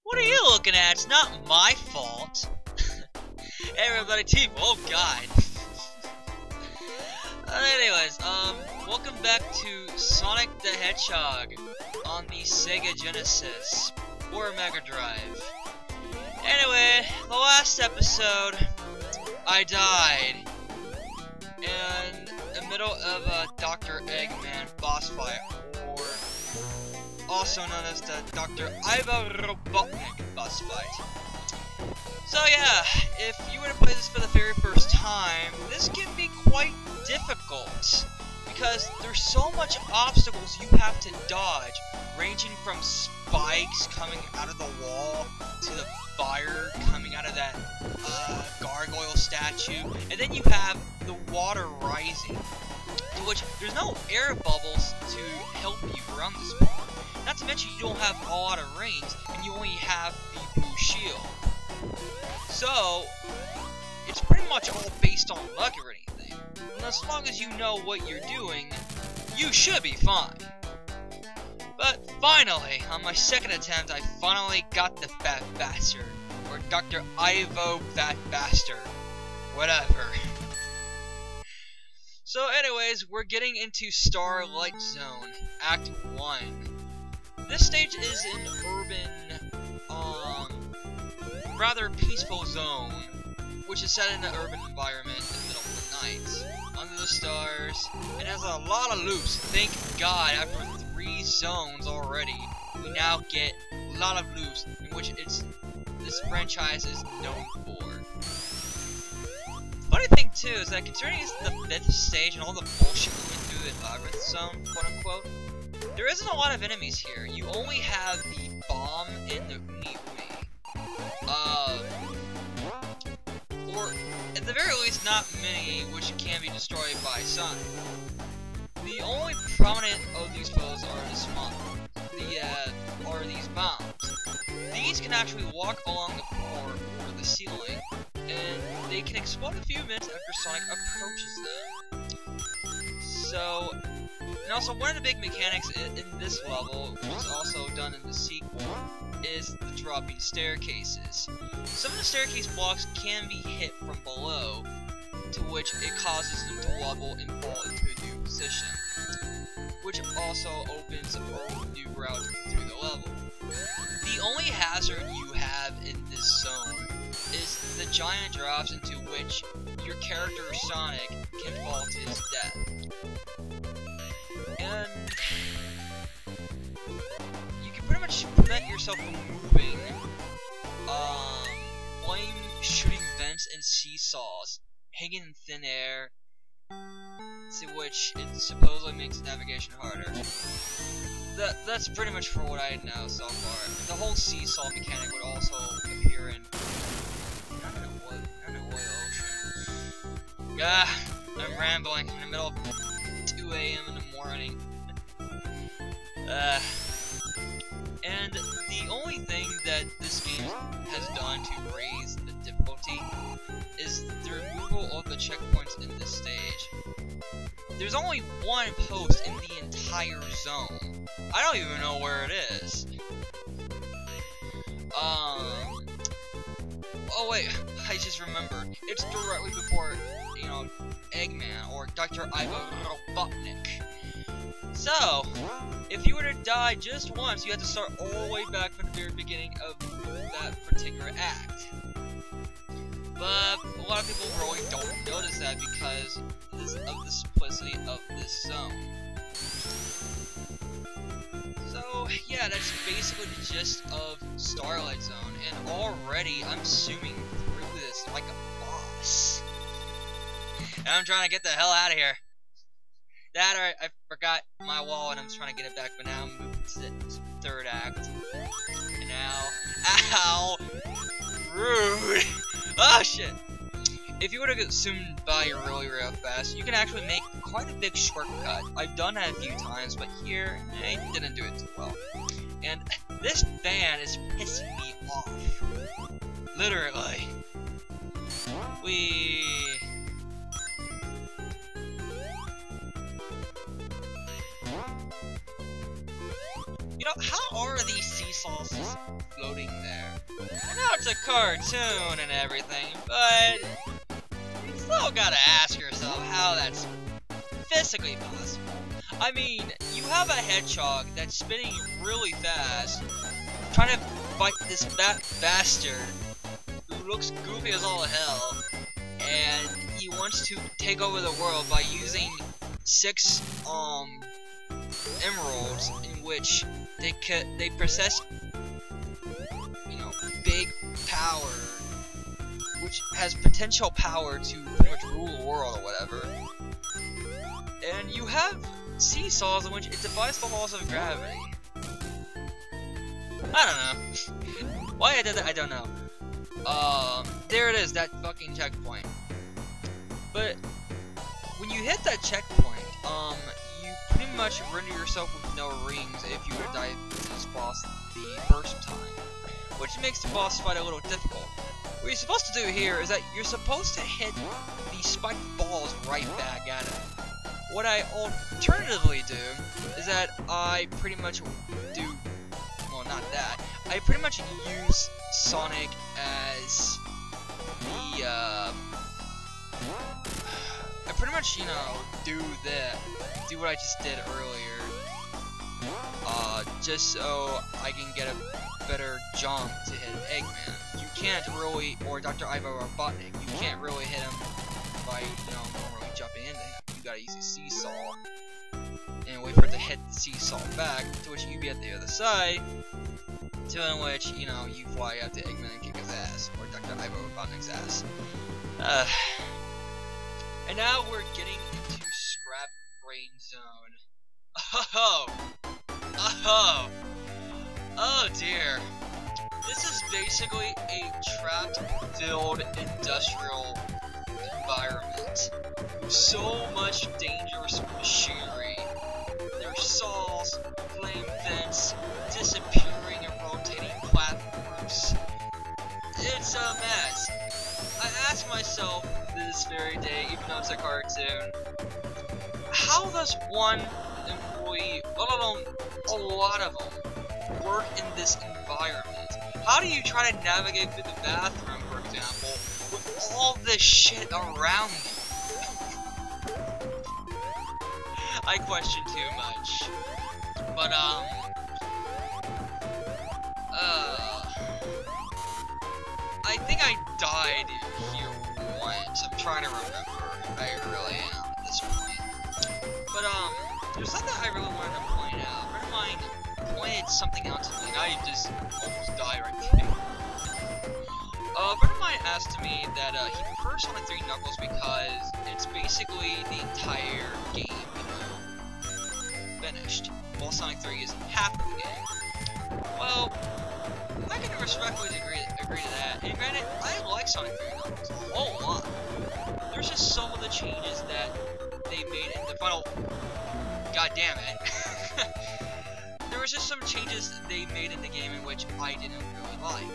What are you looking at? It's not my fault. Hey everybody, Team. Oh God. Anyways, welcome back to Sonic the Hedgehog on the Sega Genesis or MegaDrive. Anyway, the last episode, I died in the middle of a Dr. Eggman boss fight, or also known as the Dr. Ivo Robotnik boss fight. So yeah, if you were to play this for the very first time, this can be quite difficult, because there's so much obstacles you have to dodge, ranging from spikes coming out of the wall to the fire coming out of that gargoyle statue, and then you have the water rising, to which there's no air bubbles to help you run this part. Not to mention you don't have a lot of range, and you only have the blue shield. So, it's pretty much all based on luck or anything. And as long as you know what you're doing, you should be fine. But finally, on my second attempt, I finally got the Fat Bastard. Or Dr. Ivo Fat Bastard. Whatever. So anyways, we're getting into Starlight Zone, Act 1. This stage is an urban, rather peaceful zone, which is set in an urban environment in the middle of the night, under the stars, and has a lot of loops. Thank God, after 3 zones already, we now get a lot of loops, in which this franchise is known for. Funny thing too is that considering it's the 5th stage and all the bullshit we went through the 11th zone, quote unquote, there isn't a lot of enemies here. You only have the bomb and the Uni Uni. Or at the very least, not many which can be destroyed by Sonic. The only prominent of these foes are these bombs. These can actually walk along the floor or the ceiling, and they can explode a few minutes after Sonic approaches them. So, and also one of the big mechanics in this level, which is also done in the sequel, is the dropping staircases. Some of the staircase blocks can be hit from below, to which it causes them to wobble and fall into a new position, which also opens a new route through the level. The only hazard you have in this zone is the giant drops into which your character Sonic can fall to his death. And you can pretty much prevent yourself from moving, flame shooting vents and seesaws hanging in thin air, to which it supposedly makes navigation harder. That's pretty much for what I know so far. The whole seesaw mechanic would also appear in Underwater Ocean. I'm rambling in the middle of 2 AM in the morning. And the only thing that this game has done to raise the difficulty is the removal of the checkpoints in this stage. There's only one post in the entire zone. I don't even know where it is. Oh wait, I just remembered. It's directly before, Eggman, or Dr. Ivo Robotnik. So, if you were to die just once, you have to start all the way back from the very beginning of that particular act. But a lot of people really don't notice that because of the simplicity of this zone. So yeah, that's basically the gist of Starlight Zone, and already I'm zooming through this like a boss. And I'm trying to get the hell out of here. That or I forgot my wall and I'm trying to get it back, but now I'm moving to the 3rd act. And now, ow! Rude! Oh shit! If you were to get zoomed by really fast, you can actually make quite a big shortcut. I've done that a few times, but here, I didn't do it too well. And this fan is pissing me off. Literally. How are these seesaws just floating there? it's a cartoon and everything, but you still gotta ask yourself how that's physically possible. I mean, you have a hedgehog that's spinning really fast, trying to fight this bastard who looks goofy as all hell, and he wants to take over the world by using 6 emeralds in which they possess, you know, big power, which has potential power to pretty much rule the world or whatever. And you have seesaws in which it defies the laws of gravity. I don't know. Why I did that, I don't know. There it is, that fucking checkpoint. But when you hit that checkpoint, you pretty much render yourself with no rings if you were to dive into this boss the first time, which makes the boss fight a little difficult. What you're supposed to do here is that you're supposed to hit the spiked balls right back at it. What I alternatively do is that I pretty much do, well, not that, I pretty much use Sonic as the, I pretty much, you know, do what I just did earlier, just so I can get a better jump to hit Eggman. You can't really, or Dr. Ivo or Robotnik, you can't really hit him by, you know, normally jumping into him. You gotta use a seesaw and wait for it to hit the seesaw back, to which you be at the other side, to in which, you know, you fly out to Eggman and kick his ass, or Dr. Ivo Robotnik's ass. And now we're getting into Scrap Brain Zone. Oh dear. This is basically a trapped-filled industrial environment. So much dangerous machinery. There's saws, flame vents, disappearing and rotating platforms. It's a mess. I ask myself this very day, even though it's a cartoon, how does one employee, let alone a lot of them, work in this environment? How do you try to navigate through the bathroom, for example, with all this shit around you? I question too much. But, I think I died here once. I'm trying to remember. I really am at this point. But, there's something I really wanted to point out. A friend of mine pointed something out to me, and I just almost died right there. A friend of mine asked me that, he prefers Sonic 3 Knuckles because it's basically the entire game, you know, finished, while Sonic 3 is half of the game. Well, I can respectfully agree to that, and granted, I like Sonic 3 Knuckles a whole lot. There's just some of the changes that they made in the final... God damn it. There was just some changes they made in the game in which I didn't really like.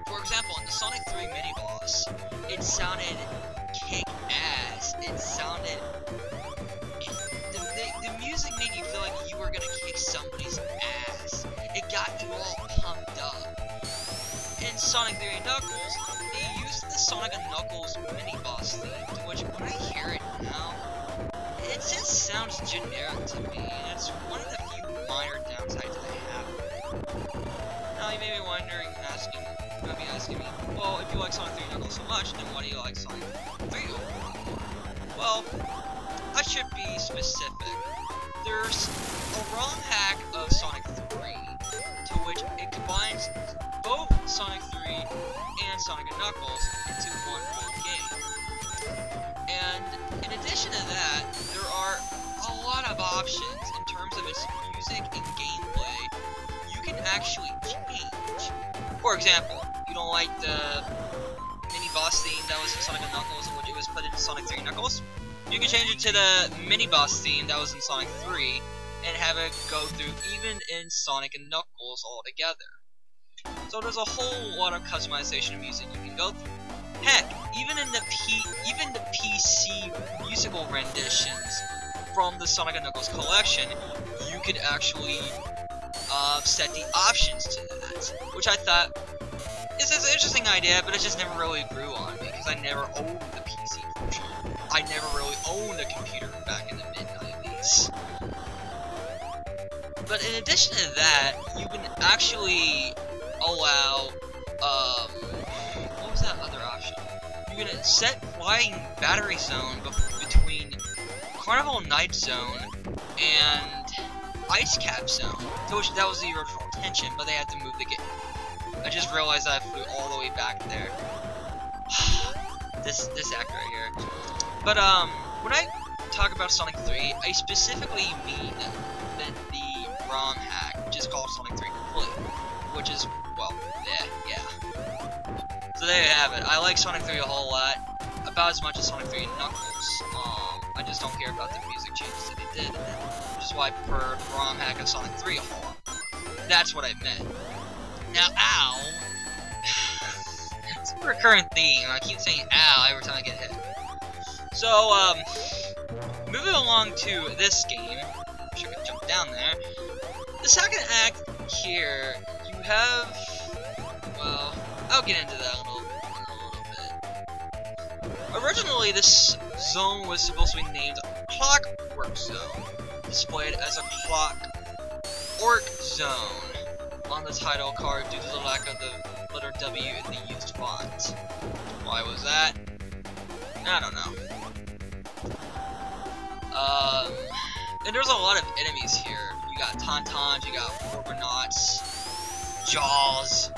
For example, in the Sonic 3 mini-boss, it sounded kick-ass. It sounded... The music made you feel like you were gonna kick somebody's ass. It got you all pumped up. In Sonic 3 Knuckles, they used the Sonic & Knuckles mini-boss theme, to which when I hear it now, it just sounds generic to me, and it's one of the few minor downsides that I have. Now you may be wondering, asking me, well, if you like Sonic 3 Knuckles so much, then why do you like Sonic 3 overall? Well, I should be specific. There's a ROM hack of Sonic 3, to which it combines both Sonic 3 and Sonic & Knuckles into one full game. And in addition to that, there are a lot of options in terms of its music and gameplay you can actually change. For example, you don't like the mini-boss theme that was in Sonic & Knuckles, which it was put into Sonic 3 Knuckles? You can change it to the mini-boss theme that was in Sonic 3, and have it go through even in Sonic & Knuckles altogether. So there's a whole lot of customization of music you can go through. Heck, even in the PC musical renditions from the Sonic & Knuckles collection, you could actually set the options to that, which I thought It's an interesting idea, but it just never really grew on me because I never owned the PC version. I never really owned a computer back in the mid-90s. But in addition to that, you can actually allow, what was that other option? You can set flying battery zone between Carnival Night Zone and Ice Cap Zone. That was the original intention, but they had to move the game. I just realized that I flew all the way back there. this actor right here. But when I talk about Sonic 3, I specifically mean the ROM hack, which is called Sonic 3 Complete, which is, well, yeah. So there you have it. I like Sonic 3 a whole lot, about as much as Sonic 3 Knuckles. I just don't care about the music changes that they did, which is why I prefer the ROM hack of Sonic 3 a whole lot. That's what I meant. Now, ow! It's a recurring theme. I keep saying ow every time I get hit. So, moving along to this game, wish I could jump down there. The second act here, you have, well, I'll get into that in a little bit. Originally, this zone was supposed to be named Clockwork Zone, displayed as a Clockwork Zone on the title card due to the lack of the letter W in the used font. Why was that? I don't know. And there's a lot of enemies here. You got Tauntauns, you got Orbinauts, Jaws.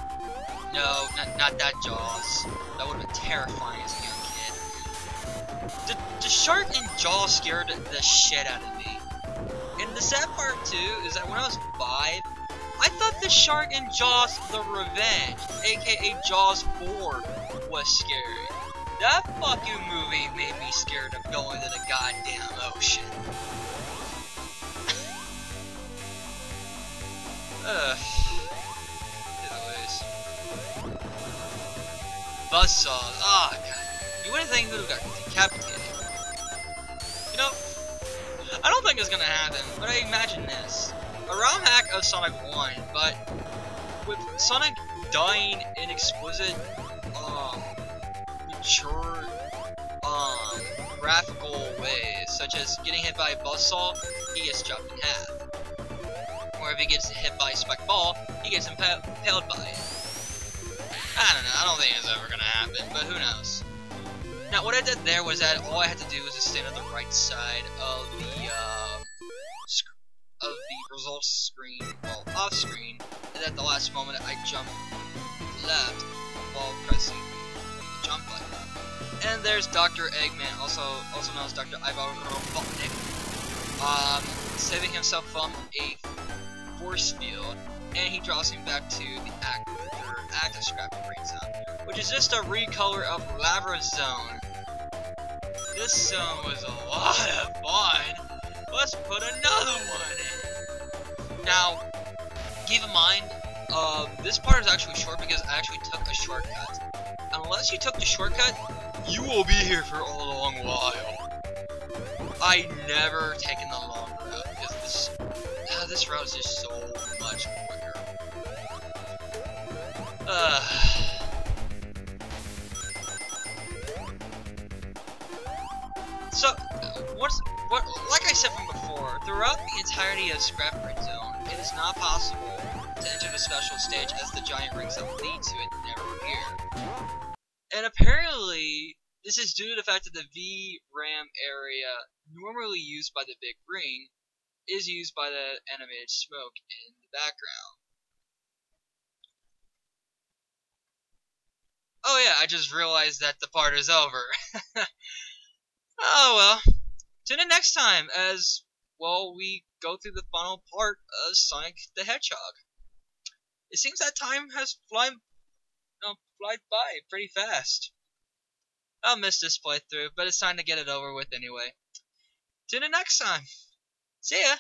No, not that Jaws. That would have been terrifying as a young kid. The shark and Jaws scared the shit out of me. And the sad part too is that when I was 5, I thought the Shark and Jaws The Revenge, aka Jaws 4, was scary. That fucking movie made me scared of going to the goddamn ocean. Anyways. Buzzsaws. Ah, God. You wouldn't think who got decapitated. You know, I don't think it's gonna happen, but I imagine this. A ROM hack of Sonic 1, but with Sonic dying in exquisite, mature, graphical ways, such as getting hit by a buzzsaw, he gets chopped in half. Or if he gets hit by a spiked ball, he gets impaled by it. I don't know, I don't think it's ever gonna happen, but who knows. Now, what I did there was that all I had to do was just stand on the right side of the results screen, well, off screen, and at the last moment I jumped left while pressing the jump button. And there's Dr. Eggman, also known as Dr. Ivar Robotnik, saving himself from a force field, and he draws him back to the active Scrappy Brain Zone, which is just a recolor of Lava Zone. This zone was a lot of fun. Let's put another one in. Now, keep in mind, this part is actually short because I actually took a shortcut. Unless you took the shortcut, you will be here for a long while. I never taken the long route because this route is just so much quicker. So, like I said from before, throughout the entirety of Scrap Brain Zone, it is not possible to enter the special stage as the giant rings that lead to it never appear. And apparently, this is due to the fact that the VRAM area normally used by the big ring is used by the animated smoke in the background. Oh yeah, I just realized that the part is over. Oh well. Tune in next time as, well, we go through the final part of Sonic the Hedgehog. It seems that time has flied by pretty fast. I'll miss this playthrough, but it's time to get it over with anyway. Tune in next time. See ya!